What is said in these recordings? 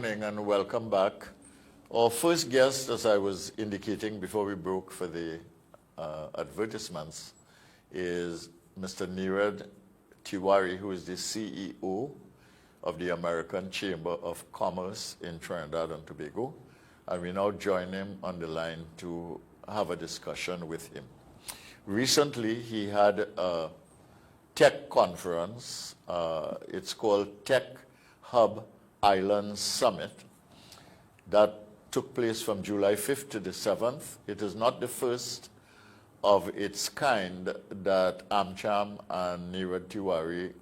morning and welcome back. Our first guest, as I was indicating before we broke for the advertisements, is Mr. Nirad Tewarie, who is the CEO of the American Chamber of Commerce in Trinidad and Tobago. And we now join him on the line to have a discussion with him. Recently, he had a tech conference. It's called Tech Hub Island Summit that took place from July 5th to the 7th. It is not the first of its kind that AMCHAM and Nirad Tewarie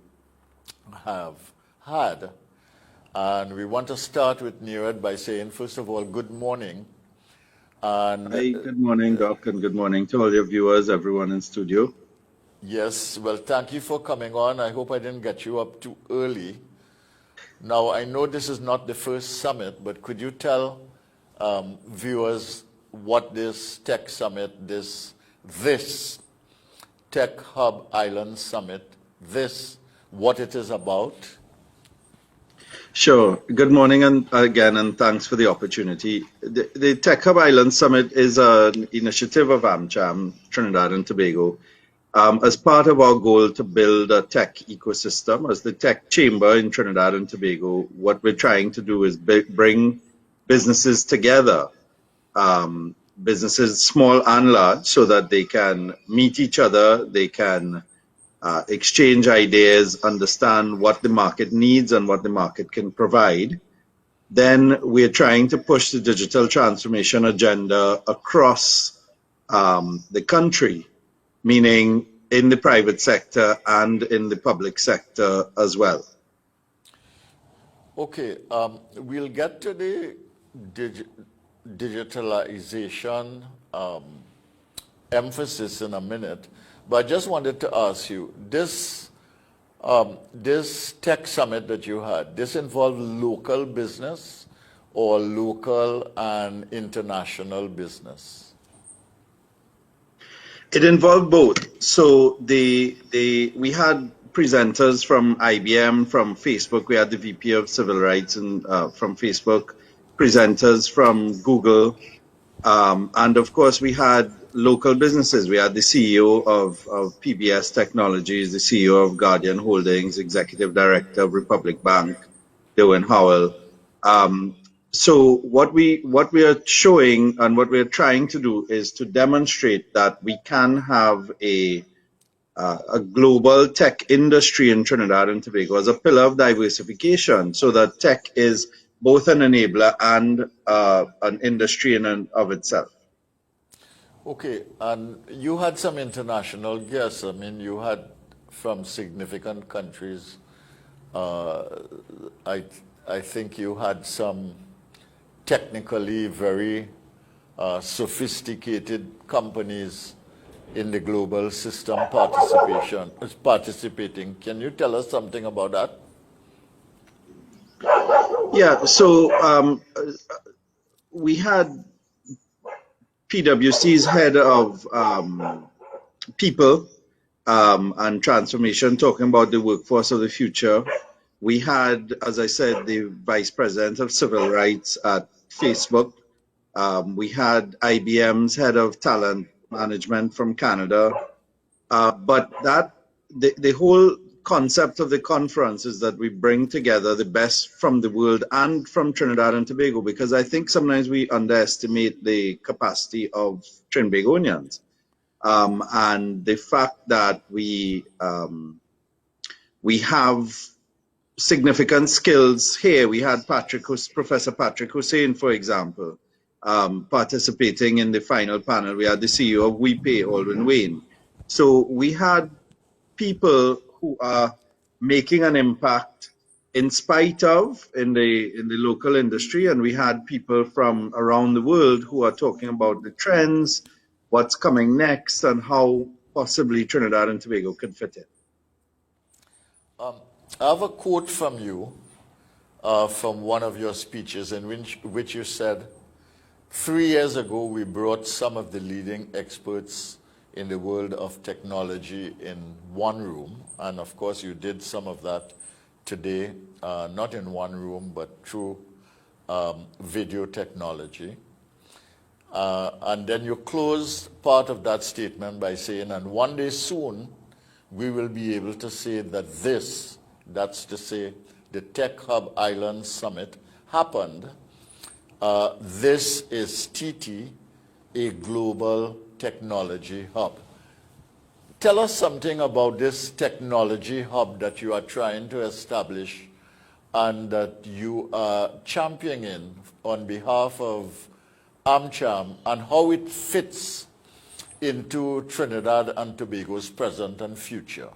have had. And we want to start with Nirad by saying, first of all, good morning. And hi, good morning, Doc, and good morning to all your viewers, everyone in studio. Yes, well, thank you for coming on. I hope I didn't get you up too early. Now, I know this is not the first summit, but could you tell viewers what this tech summit, this Tech Hub Island Summit, what it is about? Sure. Good morning and thanks for the opportunity. The Tech Hub Island Summit is an initiative of AMCHAM, Trinidad and Tobago, as part of our goal to build a tech ecosystem. As the tech chamber in Trinidad and Tobago, what we're trying to do is bring businesses together, businesses small and large, so that they can meet each other, they can exchange ideas, understand what the market needs and what the market can provide. Then we're trying to push the digital transformation agenda across the country, meaning in the private sector and in the public sector as well. Okay, we'll get to the digitalization emphasis in a minute, but I just wanted to ask you, this tech summit that you had, this involved local business or local and international business? It involved both. So we had presenters from IBM, from Facebook. We had the VP of Civil Rights from Facebook, presenters from Google, and of course we had local businesses. We had the CEO of PBS Technologies, the CEO of Guardian Holdings, Executive Director of Republic Bank, Derwin Howell. So what we are showing and what we are trying to do is to demonstrate that we can have a global tech industry in Trinidad and Tobago as a pillar of diversification, so that tech is both an enabler and an industry in and of itself. Okay, and you had some international guests. I mean, you had from significant countries. I think you had some technically very sophisticated companies in the global system participating. Can you tell us something about that? Yeah, so we had PwC's head of people and transformation talking about the workforce of the future. We had, as I said, the vice president of civil rights at Facebook. We had IBM's head of talent management from Canada. But the whole concept of the conference is that we bring together the best from the world and from Trinidad and Tobago, because I think sometimes we underestimate the capacity of Trinbagonians. And the fact that we have significant skills here. We had Professor Patrick Hussein, for example, participating in the final panel. We had the CEO of WePay, Alwyn Wayne. So we had people who are making an impact in spite of in the local industry, and we had people from around the world who are talking about the trends, what's coming next, and how possibly Trinidad and Tobago could fit in. I have a quote from you from one of your speeches in which you said, 3 years ago we brought some of the leading experts in the world of technology in one room, and of course you did some of that today, not in one room but through video technology. And then you close part of that statement by saying, and one day soon, we will be able to say that this, that's to say, the Tech Hub Island Summit happened. This is TT, a global technology hub. Tell us something about this technology hub that you are trying to establish and that you are championing on behalf of AMCHAM, and how it fits into Trinidad and Tobago's present and future.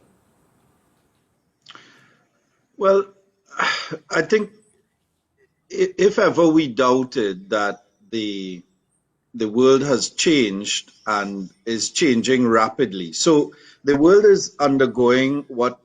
Well, I think if ever we doubted that the world has changed and is changing rapidly. So the world is undergoing what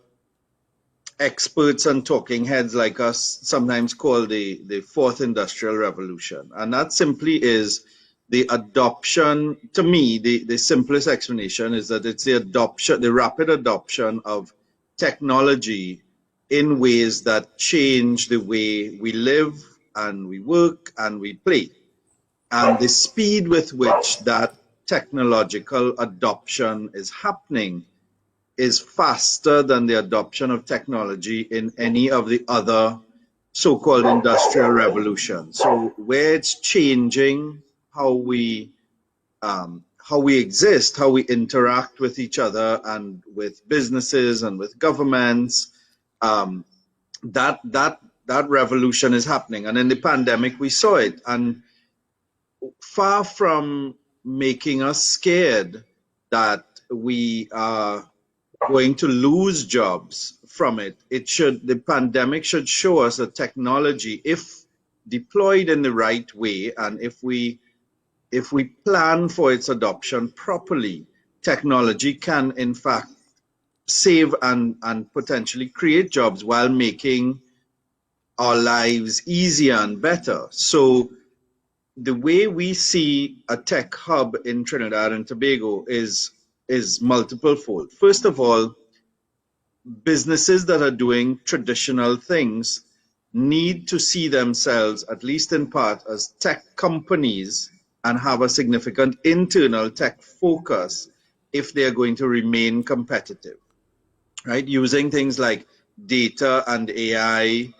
experts and talking heads like us sometimes call the fourth industrial revolution. And that simply is the adoption. To me, the simplest explanation is that it's the rapid adoption of technology in ways that change the way we live and we work and we play. And the speed with which that technological adoption is happening is faster than the adoption of technology in any of the other so-called industrial revolutions. So where it's changing how we exist, how we interact with each other and with businesses and with governments, that revolution is happening. And in the pandemic, we saw it. And far from making us scared that we are going to lose jobs from it, the pandemic should show us that technology, if deployed in the right way, and if we plan for its adoption properly, technology can in fact save and potentially create jobs while making our lives easier and better. So the way we see a tech hub in Trinidad and Tobago is multiple fold. First of all, businesses that are doing traditional things need to see themselves, at least in part, as tech companies and have a significant internal tech focus if they are going to remain competitive, right? Using things like data and AI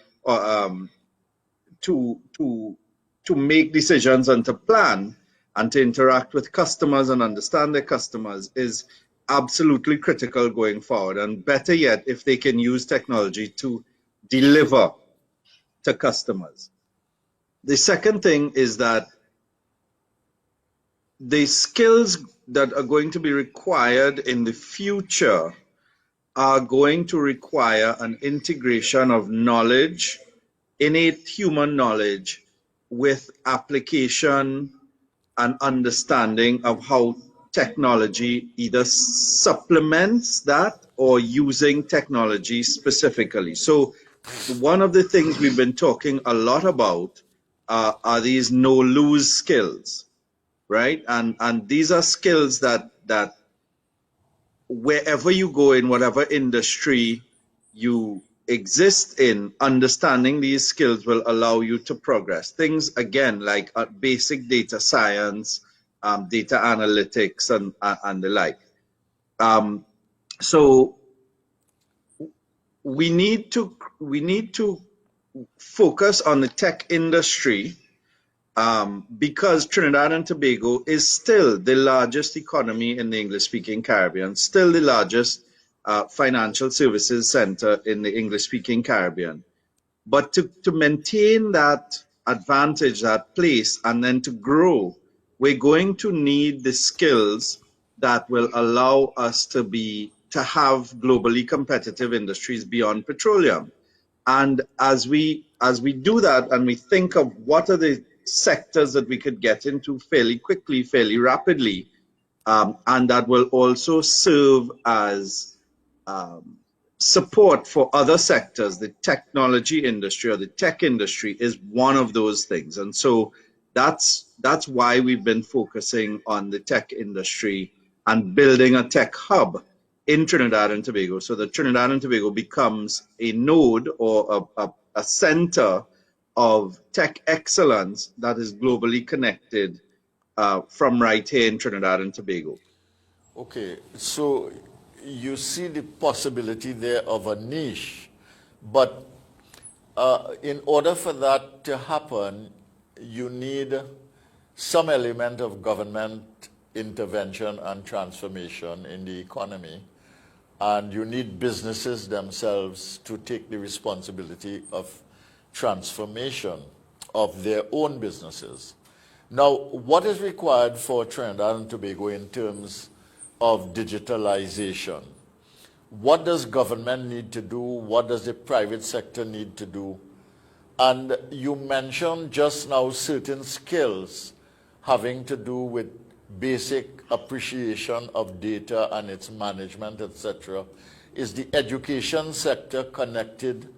to make decisions and to plan and to interact with customers and understand their customers is absolutely critical going forward. And better yet, if they can use technology to deliver to customers. The second thing is that the skills that are going to be required in the future are going to require an integration of knowledge, innate human knowledge, with application and understanding of how technology either supplements that or using technology specifically. So one of the things we've been talking a lot about are these no-lose skills, right? And these are skills that wherever you go in whatever industry you exist in, understanding these skills will allow you to progress. Things, again, like basic data science, data analytics, and the like. So we need to focus on the tech industry because Trinidad and Tobago is still the largest economy in the English-speaking Caribbean, still the largest financial services center in the English-speaking Caribbean. But to maintain that advantage, that place, and then to grow, we're going to need the skills that will allow us to have globally competitive industries beyond petroleum. And as we do that and we think of what are the sectors that we could get into fairly quickly, fairly rapidly, and that will also serve as support for other sectors, the technology industry or the tech industry is one of those things. And so that's why we've been focusing on the tech industry and building a tech hub in Trinidad and Tobago, so that Trinidad and Tobago becomes a node or a center of tech excellence that is globally connected from right here in Trinidad and Tobago. Okay, so you see the possibility there of a niche, but in order for that to happen, you need some element of government intervention and transformation in the economy, and you need businesses themselves to take the responsibility of transformation of their own businesses. Now, what is required for Trinidad and Tobago in terms of digitalization? What does government need to do? What does the private sector need to do? And you mentioned just now certain skills having to do with basic appreciation of data and its management, etc. Is the education sector connected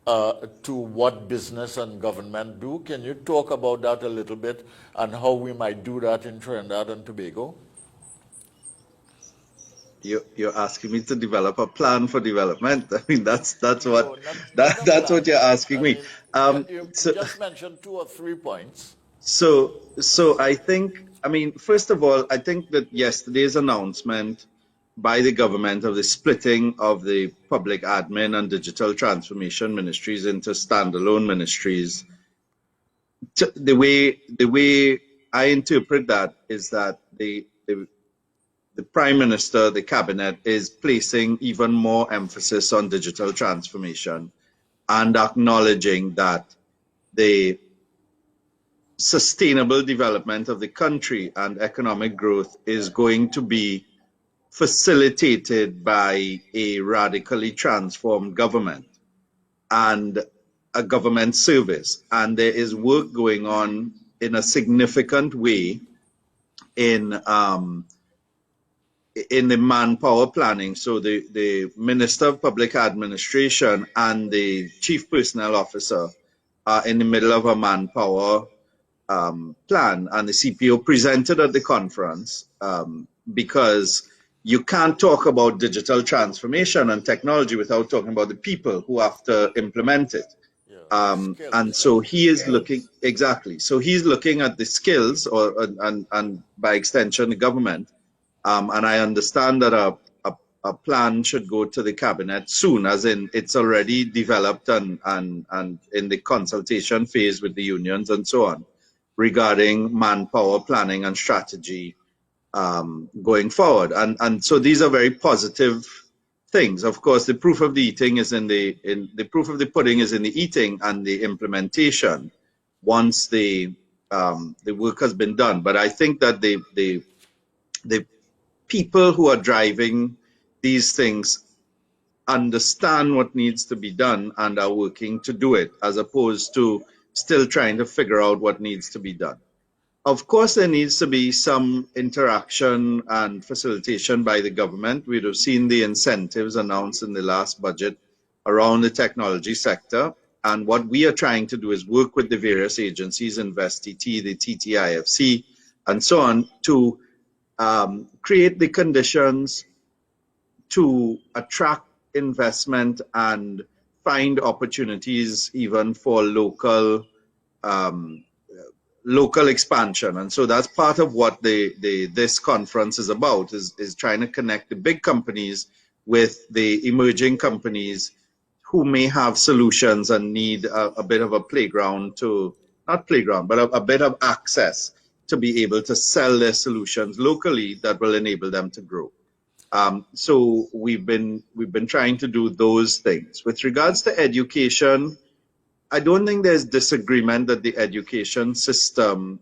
to what business and government do? Can you talk about that a little bit and how we might do that in Trinidad and Tobago? You're asking me to develop a plan for development. I mean, that's what you're asking me. You So just mentioned 2 or 3 points. so I think, I mean, first of all, I think that yesterday's announcement by the government of the splitting of the public admin and digital transformation ministries into standalone ministries, the way I interpret that is that the Prime Minister, the Cabinet, is placing even more emphasis on digital transformation and acknowledging that the sustainable development of the country and economic growth is going to be facilitated by a radically transformed government and a government service. And there is work going on in a significant way in the manpower planning. So the Minister of Public Administration and the Chief Personnel Officer are in the middle of a manpower plan, and the CPO presented at the conference because you can't talk about digital transformation and technology without talking about the people who have to implement it. And so he is looking, exactly. So he's looking at the skills, and by extension, the government. And I understand that a plan should go to the cabinet soon, as in it's already developed and in the consultation phase with the unions and so on, regarding manpower planning and strategy going forward. And so these are very positive things. Of course, the proof of the eating is the proof of the pudding is in the eating and the implementation once the work has been done. But I think that the people who are driving these things understand what needs to be done and are working to do it, as opposed to still trying to figure out what needs to be done. Of course, there needs to be some interaction and facilitation by the government. We'd have seen the incentives announced in the last budget around the technology sector. And what we are trying to do is work with the various agencies, InvestTT, the TTIFC, and so on, to create the conditions to attract investment and find opportunities even for local expansion. And so that's part of what this conference is about, is trying to connect the big companies with the emerging companies who may have solutions and need a bit of a playground to, not playground, but a bit of access to be able to sell their solutions locally that will enable them to grow. So we've been trying to do those things. With regards to education, I don't think there's disagreement that the education system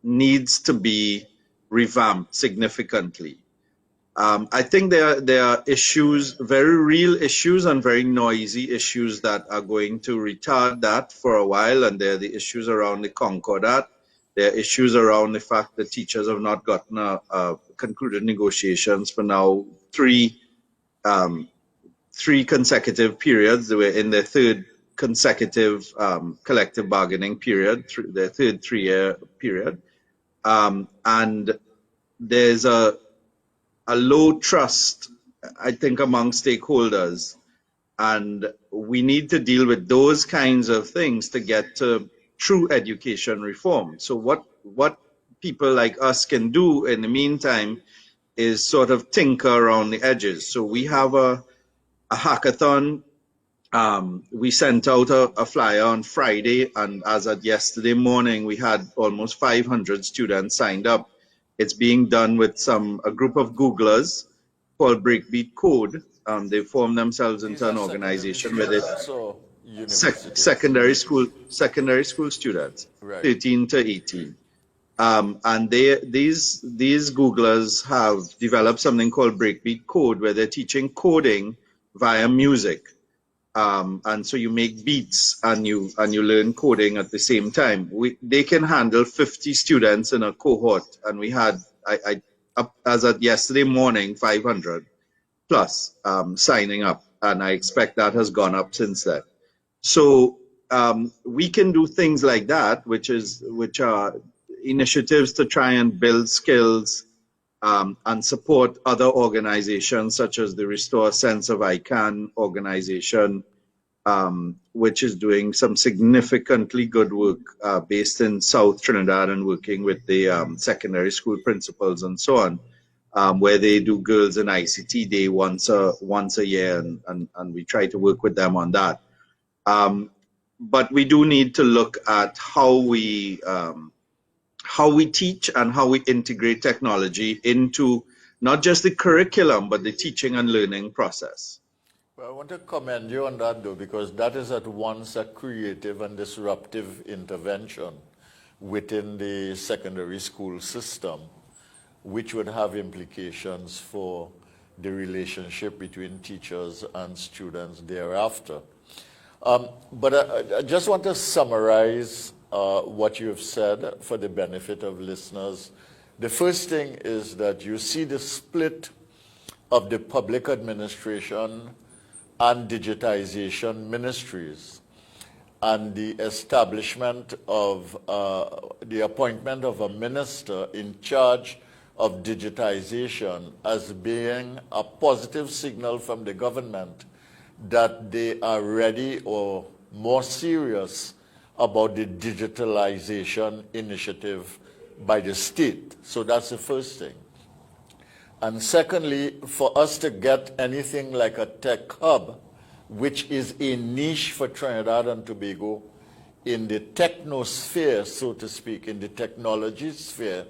needs to be revamped significantly. I think there are issues, very real issues and very noisy issues that are going to retard that for a while, and there are the issues around the Concordat. There are issues around the fact that teachers have not gotten concluded negotiations for now three consecutive periods. They were in their third consecutive collective bargaining period, their third 3-year period. And there's a low trust, I think, among stakeholders And we need to deal with those kinds of things to get to true education reform. So what people like us can do in the meantime is sort of tinker around the edges. So we have a hackathon. We sent out a flyer on Friday, and as of yesterday morning, we had almost 500 students signed up. It's being done with a group of Googlers called Breakbeat Code. They formed themselves These into are an secondary organization with it. students or universities? Secondary school students, Right. 13 to 18. And these Googlers have developed something called Breakbeat Code, where they're teaching coding via music. And so you make beats and you learn coding at the same time. They can handle 50 students in a cohort, and we had up as of yesterday morning 500 plus signing up, and I expect that has gone up since then. So we can do things like that, which are initiatives to try and build skills and support other organizations such as the Restore Sense of ICANN organization, which is doing some significantly good work based in South Trinidad and working with the secondary school principals and so on, where they do Girls in ICT Day once a year, and we try to work with them on that. But we do need to look at how we teach and how we integrate technology into not just the curriculum, but the teaching and learning process. Well, I want to commend you on that, though, because that is at once a creative and disruptive intervention within the secondary school system, which would have implications for the relationship between teachers and students thereafter. But I just want to summarize what you've said for the benefit of listeners. The first thing is that you see the split of the public administration and digitization ministries, and the establishment of the appointment of a minister in charge of digitization as being a positive signal from the government that they are ready or more serious about the digitalization initiative by the state. So that's the first thing. And secondly, for us to get anything like a tech hub, which is a niche for Trinidad and Tobago in the technosphere, so to speak, in the technology sphere,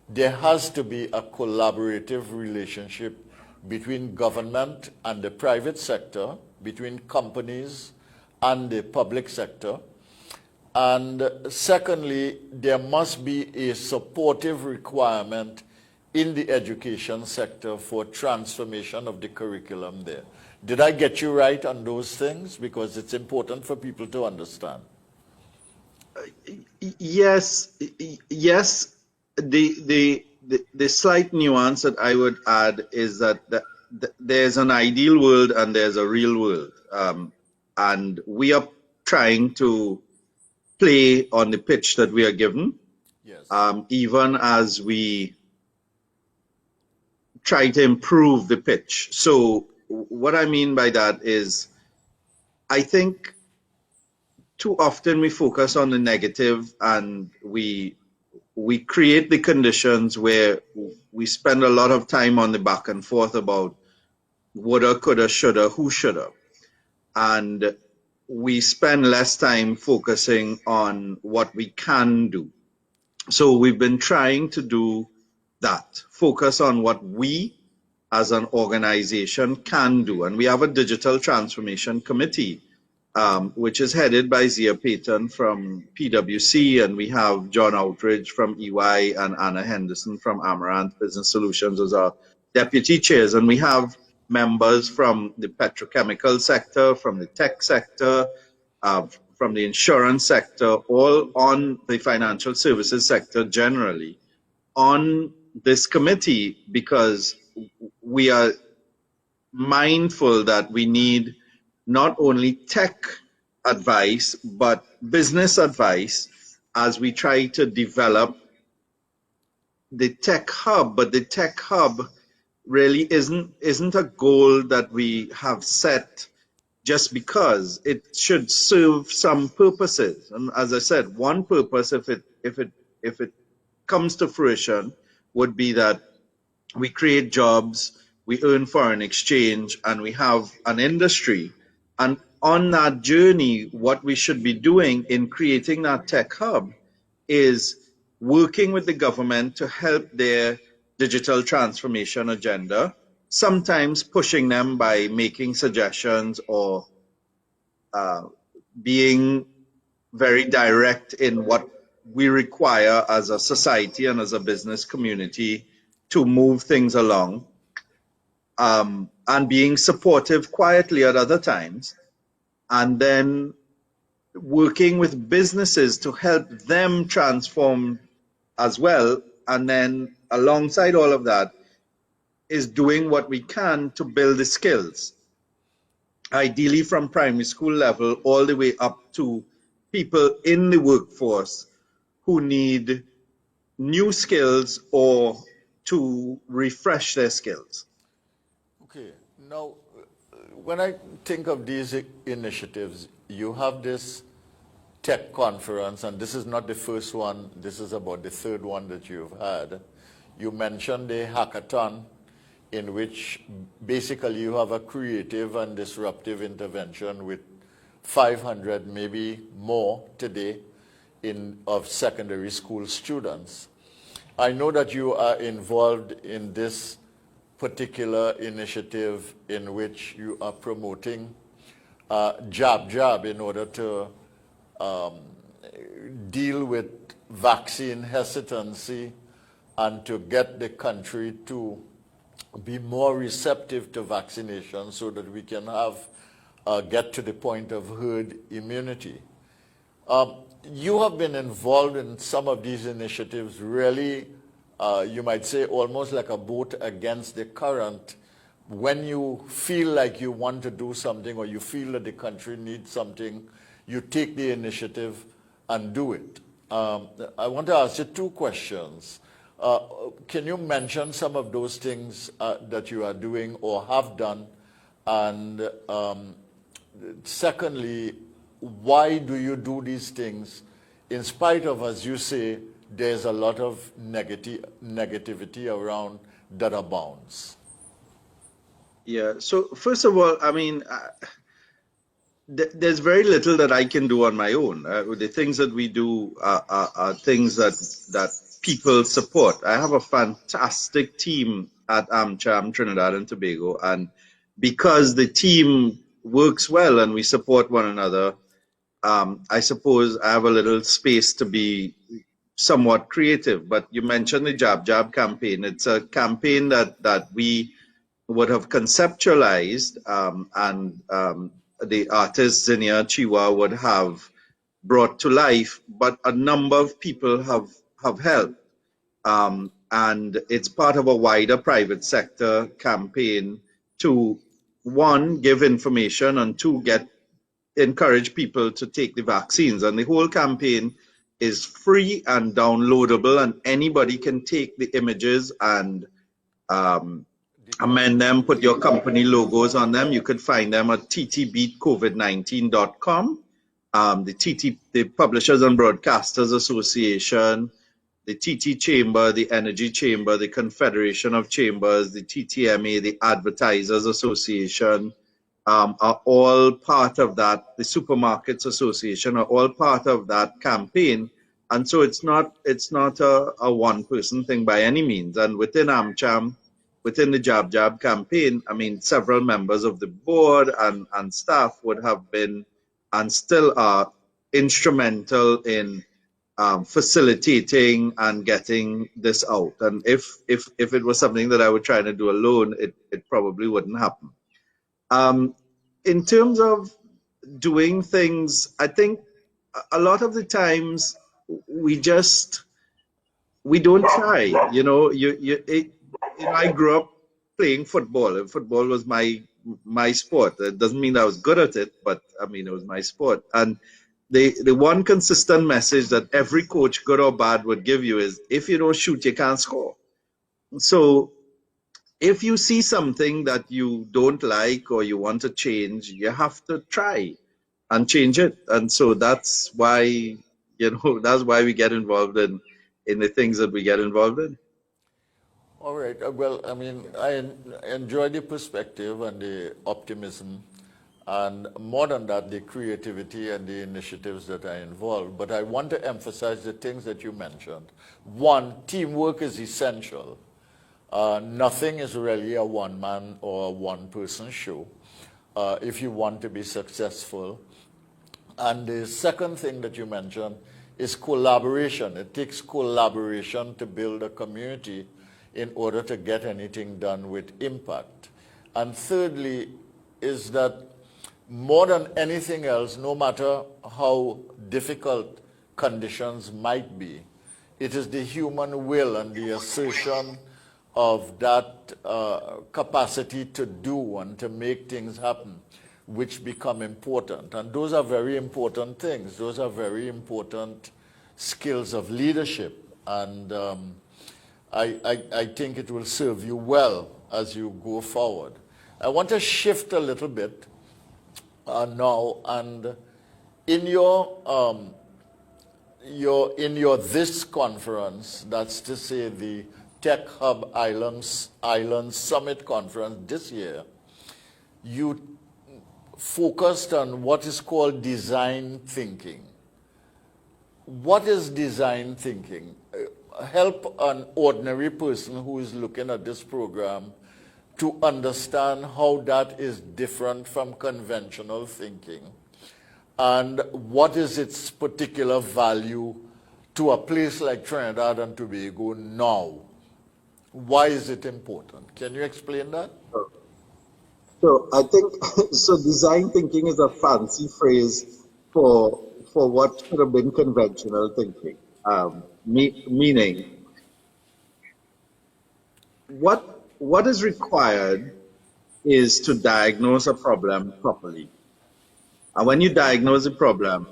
there has to be a collaborative relationship between government and the private sector, between companies and the public sector. And secondly, there must be a supportive requirement in the education sector for transformation of the curriculum there. Did I get you right on those things? Because it's important for people to understand. Yes. The slight nuance that I would add is that there's an ideal world and there's a real world. And we are trying to play on the pitch that we are given. Yes. Even as we try to improve the pitch. So what I mean by that is, I think too often we focus on the negative, and we create the conditions where we spend a lot of time on the back and forth about woulda, coulda, shoulda, who shoulda. And we spend less time focusing on what we can do. So we've been trying to do that, focus on what we as an organization can do. And we have a digital transformation committee, which is headed by Zia Payton from PwC, and we have John Outridge from EY and Anna Henderson from Amaranth Business Solutions as our deputy chairs. And we have members from the petrochemical sector, from the tech sector, from the insurance sector, all on the financial services sector generally, on this committee, because we are mindful that we need not only tech advice, but business advice as we try to develop the tech hub. But the tech hub really isn't a goal that we have set just because it should serve some purposes. And as I said, one purpose, if it comes to fruition, would be that we create jobs, we earn foreign exchange, and we have an industry. And on that journey, what we should be doing in creating that tech hub is working with the government to help their digital transformation agenda, sometimes pushing them by making suggestions or being very direct in what we require as a society and as a business community to move things along, and being supportive quietly at other times, and then working with businesses to help them transform as well. And then alongside all of that is doing what we can to build the skills, ideally from primary school level all the way up to people in the workforce who need new skills or to refresh their skills. Okay, now when I think of these initiatives, you have this tech conference, and this is not the first one, this is about the third one that you've had. You mentioned the hackathon, in which basically you have a creative and disruptive intervention with 500, maybe more today, of secondary school students. I know that you are involved in this particular initiative in which you are promoting jab in order to deal with vaccine hesitancy and to get the country to be more receptive to vaccination so that we can have get to the point of herd immunity. You have been involved in some of these initiatives really, you might say, almost like a boat against the current. When you feel like you want to do something or you feel that the country needs something, you take the initiative and do it. I want to ask you two questions. Can you mention some of those things that you are doing or have done? And secondly, why do you do these things in spite of, as you say, there's a lot of negativity around that abounds? Yeah, so first of all, I mean, there's very little that I can do on my own. The things that we do are things that people support. I have a fantastic team at AMCHAM Trinidad and Tobago, and because the team works well and we support one another, I suppose I have a little space to be somewhat creative. But you mentioned the Jab campaign. It's a campaign that we would have conceptualized, and the artist Zinnia Chiwa would have brought to life, but a number of people have helped. And it's part of a wider private sector campaign to, one, give information, and two, encourage people to take the vaccines. And the whole campaign is free and downloadable, and anybody can take the images and amend them, put your company logos on them. You could find them at ttbeatcovid19.com. The Publishers and Broadcasters Association, the TT Chamber, the Energy Chamber, the Confederation of Chambers, the TTMA, the Advertisers Association, are all part of that. The Supermarkets Association are all part of that campaign. And so it's not a one-person thing by any means. And within AmCham, within the Jab campaign, I mean, several members of the board and staff would have been and still are instrumental in facilitating and getting this out. And if it was something that I were trying to do alone, it probably wouldn't happen. In terms of doing things, I think a lot of the times we don't try. I grew up playing football, and football was my sport. It doesn't mean I was good at it, but I mean it was my sport. And the one consistent message that every coach, good or bad, would give you is, if you don't shoot, you can't score. So if you see something that you don't like or you want to change, you have to try and change it. And so that's why, that's why we get involved in the things that we get involved in. All right. Well, I mean, I enjoy the perspective and the optimism, and more than that, the creativity and the initiatives that are involved. But I want to emphasize the things that you mentioned. One, teamwork is essential. Nothing is really a one-man or a one-person show if you want to be successful. And the second thing that you mentioned is collaboration. It takes collaboration to build a community in order to get anything done with impact. And thirdly is that more than anything else, no matter how difficult conditions might be, it is the human will and the assertion of that capacity to do and to make things happen which become important. And those are very important things. Those are very important skills of leadership. And I think it will serve you well as you go forward. I want to shift a little bit now, and in your this conference, that's to say the Tech Hub Islands Summit Conference this year, you focused on what is called design thinking. What is design thinking? Help an ordinary person who is looking at this program to understand how that is different from conventional thinking, and what is its particular value to a place like Trinidad and Tobago now. Why is it important? Can you explain that? So I think so. Design thinking is a fancy phrase for what should have been conventional thinking. Meaning, what is required is to diagnose a problem properly. And when you diagnose a problem,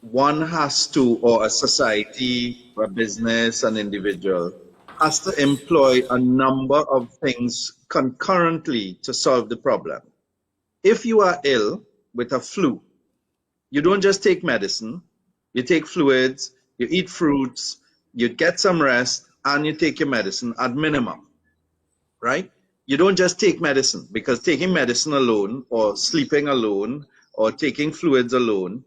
one has to, or a society, a business, an individual, has to employ a number of things concurrently to solve the problem. If you are ill with a flu, you don't just take medicine, you take fluids, you eat fruits, you get some rest, and you take your medicine at minimum, right? You don't just take medicine, because taking medicine alone, or sleeping alone, or taking fluids alone,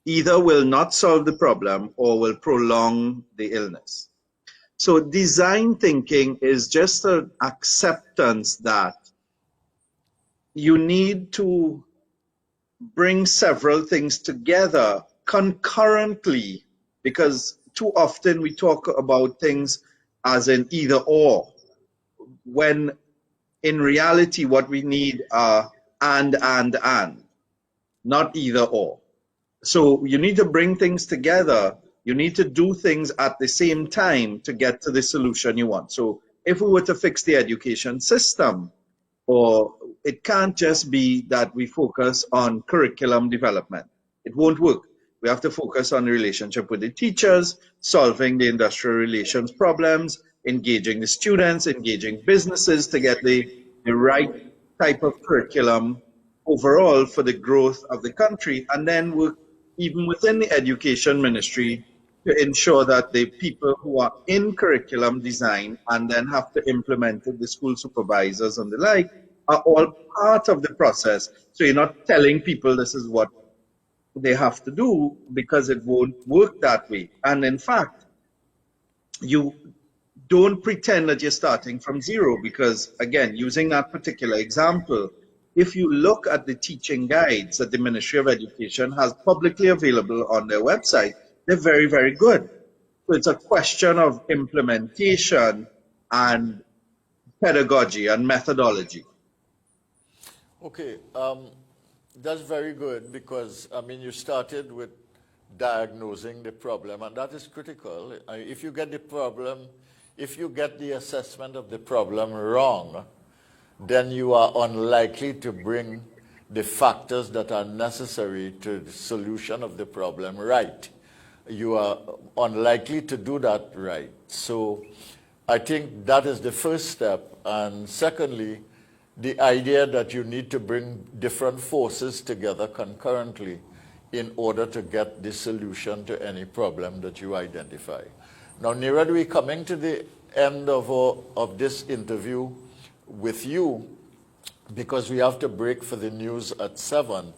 either will not solve the problem or will prolong the illness. So design thinking is just an acceptance that you need to bring several things together concurrently, because too often we talk about things as in either or, when in reality what we need are and, not either or. So you need to bring things together. You need to do things at the same time to get to the solution you want. So if we were to fix the education system, or it can't just be that we focus on curriculum development. It won't work. We have to focus on the relationship with the teachers, solving the industrial relations problems, engaging the students, engaging businesses to get the right type of curriculum overall for the growth of the country, and then work even within the education ministry to ensure that the people who are in curriculum design and then have to implement it, the school supervisors and the like, are all part of the process. So you're not telling people this is what they have to do, because it won't work that way. And in fact, you don't pretend that you're starting from zero, because again, using that particular example, if you look at the teaching guides that the Ministry of Education has publicly available on their website, they're very, very good. So it's a question of implementation and pedagogy and methodology. Okay, that's very good, because, I mean, you started with diagnosing the problem, and that is critical. If you get the problem, if you get the assessment of the problem wrong, then you are unlikely to bring the factors that are necessary to the solution of the problem right. You are unlikely to do that right. So I think that is the first step. And secondly, the idea that you need to bring different forces together concurrently in order to get the solution to any problem that you identify. Now, Nirad, we're coming to the end of this interview with you because we have to break for the news at 7.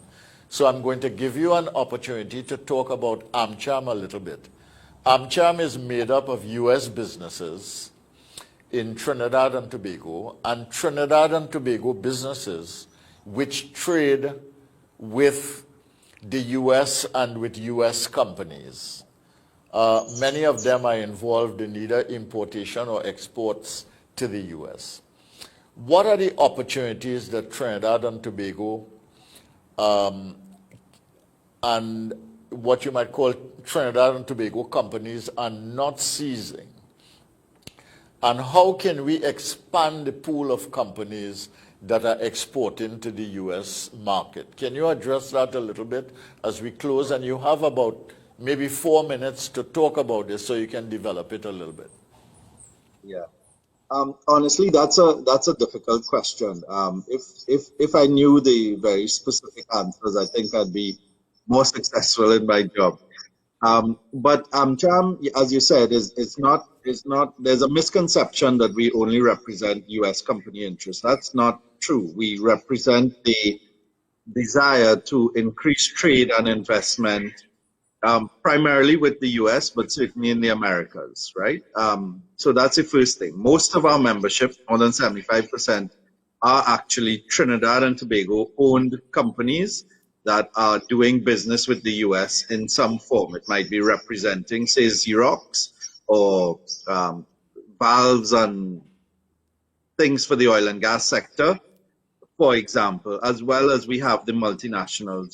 So I'm going to give you an opportunity to talk about AMCHAM a little bit. AMCHAM is made up of U.S. businesses in Trinidad and Tobago, and Trinidad and Tobago businesses which trade with the U.S. and with U.S. companies. Many of them are involved in either importation or exports to the U.S. What are the opportunities that Trinidad and Tobago and what you might call Trinidad and Tobago companies are not seizing? And how can we expand the pool of companies that are exporting to the U.S. market? Can you address that a little bit as we close? And you have about maybe 4 minutes to talk about this so you can develop it a little bit. Yeah. Honestly, that's a difficult question. If I knew the very specific answers, I think I'd be more successful in my job. But AMCHAM, as you said, is not. There's a misconception that we only represent U.S. company interests. That's not true. We represent the desire to increase trade and investment, primarily with the U.S., but certainly in the Americas, right? So that's the first thing. Most of our membership, more than 75%, are actually Trinidad and Tobago owned companies that are doing business with the U.S. in some form. It might be representing, say, Xerox or valves and things for the oil and gas sector, for example, as well as we have the multinationals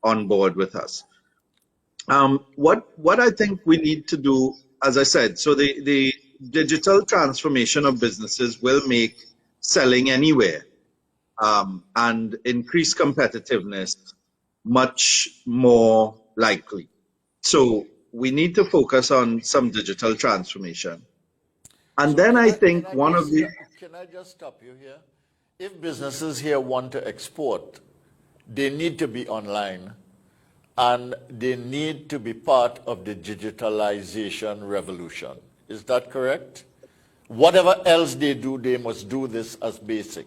on board with us. What I think we need to do, as I said, so the digital transformation of businesses will make selling anywhere and increase competitiveness much more likely. So we need to focus on some digital transformation. And then I think one of the... Can I just stop you here? If businesses here want to export, they need to be online and they need to be part of the digitalization revolution. Is that correct? Whatever else they do, they must do this as basic.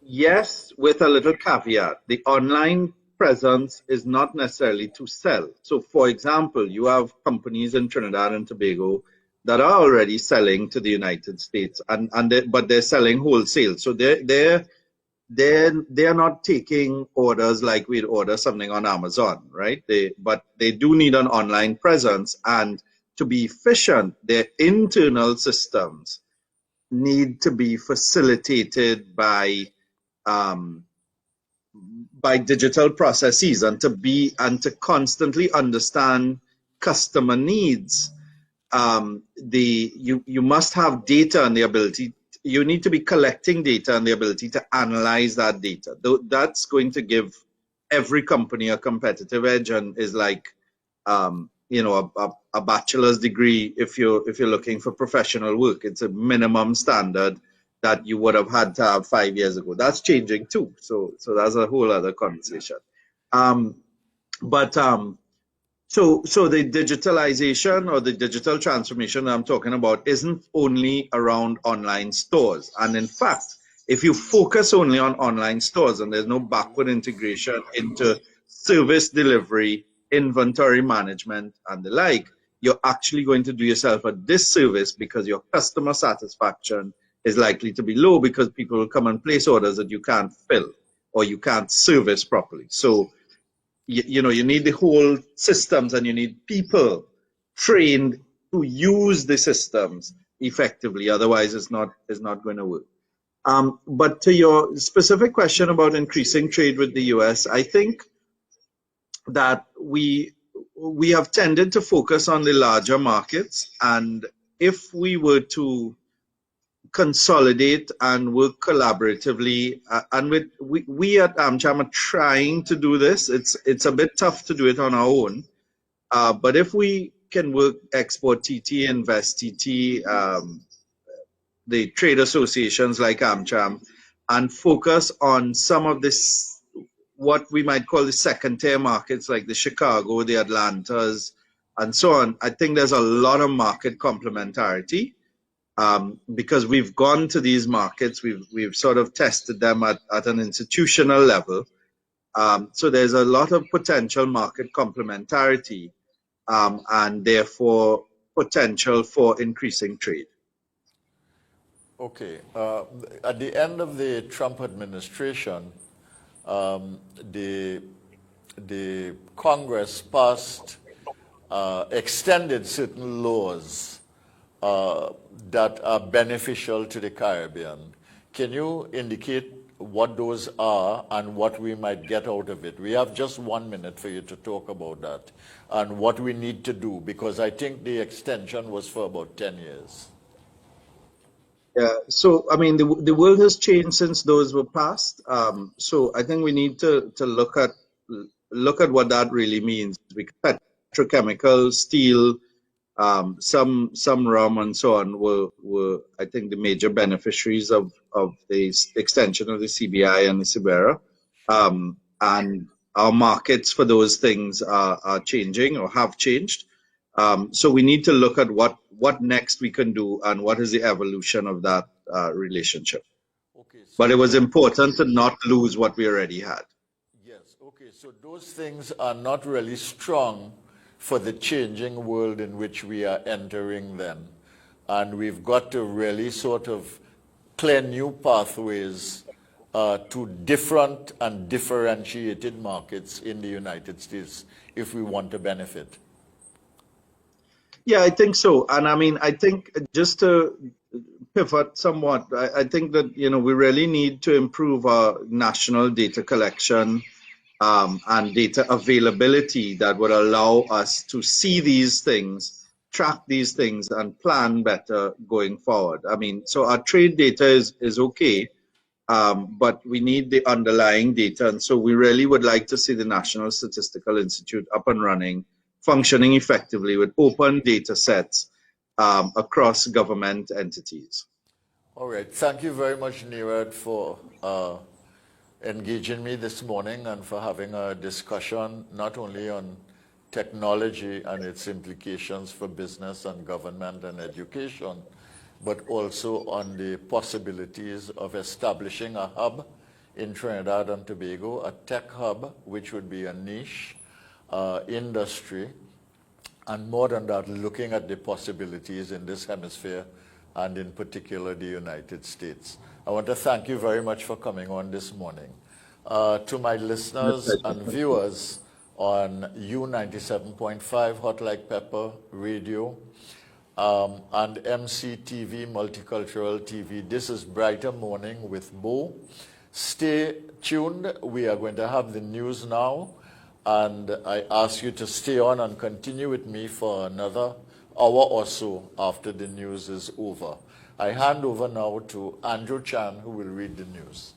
Yes, with a little caveat. The online presence is not necessarily to sell. So, for example, you have companies in Trinidad and Tobago that are already selling to the United States, but they're selling wholesale. So they're not taking orders like we'd order something on Amazon, right? But they do need an online presence, and to be efficient, their internal systems need to be facilitated by digital processes and to constantly understand customer needs. You must have data and the ability. You need to be collecting data and the ability to analyze that data. That's going to give every company a competitive edge and is like a bachelor's degree if you're looking for professional work. It's a minimum standard that you would have had to have 5 years ago. That's changing too. So that's a whole other conversation. So the digitalization or the digital transformation I'm talking about isn't only around online stores. And in fact, if you focus only on online stores and there's no backward integration into service delivery, inventory management, and the like, you're actually going to do yourself a disservice because your customer satisfaction is likely to be low because people will come and place orders that you can't fill or you can't service properly. So, you need the whole systems and you need people trained to use the systems effectively. Otherwise, it's not going to work. But to your specific question about increasing trade with the US, I think that we have tended to focus on the larger markets, and if we were to consolidate and work collaboratively, and we at AMCHAM are trying to do this. It's a bit tough to do it on our own, but if we can work Export TT, Invest TT, the trade associations like AMCHAM, and focus on some of this, what we might call the second tier markets like the Chicago, the Atlantas, and so on. I think there's a lot of market complementarity because we've gone to these markets, we've sort of tested them at an institutional level. So there's a lot of potential market complementarity and therefore potential for increasing trade. Okay. At the end of the Trump administration, the Congress passed, extended certain laws that are beneficial to the Caribbean. Can you indicate what those are and what we might get out of it? We have just 1 minute for you to talk about that and what we need to do, because I think the extension was for about 10 years. Yeah, so I mean, the world has changed since those were passed. So I think we need to look at what that really means. Because petrochemical, steel, some rum and so on were I think the major beneficiaries of the extension of the CBI and the Sibera. And our markets for those things are changing or have changed. So we need to look at what next we can do and what is the evolution of that relationship. Okay, so but it was important to not lose what we already had. Yes, okay, so those things are not really strong for the changing world in which we are entering then. And we've got to really sort of clear new pathways to different and differentiated markets in the United States if we want to benefit. Yeah, I think so. And I mean, I think just to pivot somewhat, I think that, we really need to improve our national data collection and data availability that would allow us to see these things, track these things, and plan better going forward. I mean, so our trade data is okay, but we need the underlying data. And so we really would like to see the National Statistical Institute up and running, functioning effectively with open data sets across government entities. All right. Thank you very much, Nirad, for engaging me this morning and for having a discussion not only on technology and its implications for business and government and education, but also on the possibilities of establishing a hub in Trinidad and Tobago, a tech hub, which would be a niche industry, and more than that, looking at the possibilities in this hemisphere and in particular the United States. I want to thank you very much for coming on this morning. To my listeners and viewers on U97.5 Hot Like Pepper Radio and MCTV, Multicultural TV, this is Brighter Morning with Bhoe. Stay tuned. We are going to have the news now, and I ask you to stay on and continue with me for another hour or so after the news is over. I hand over now to Andrew Chan, who will read the news.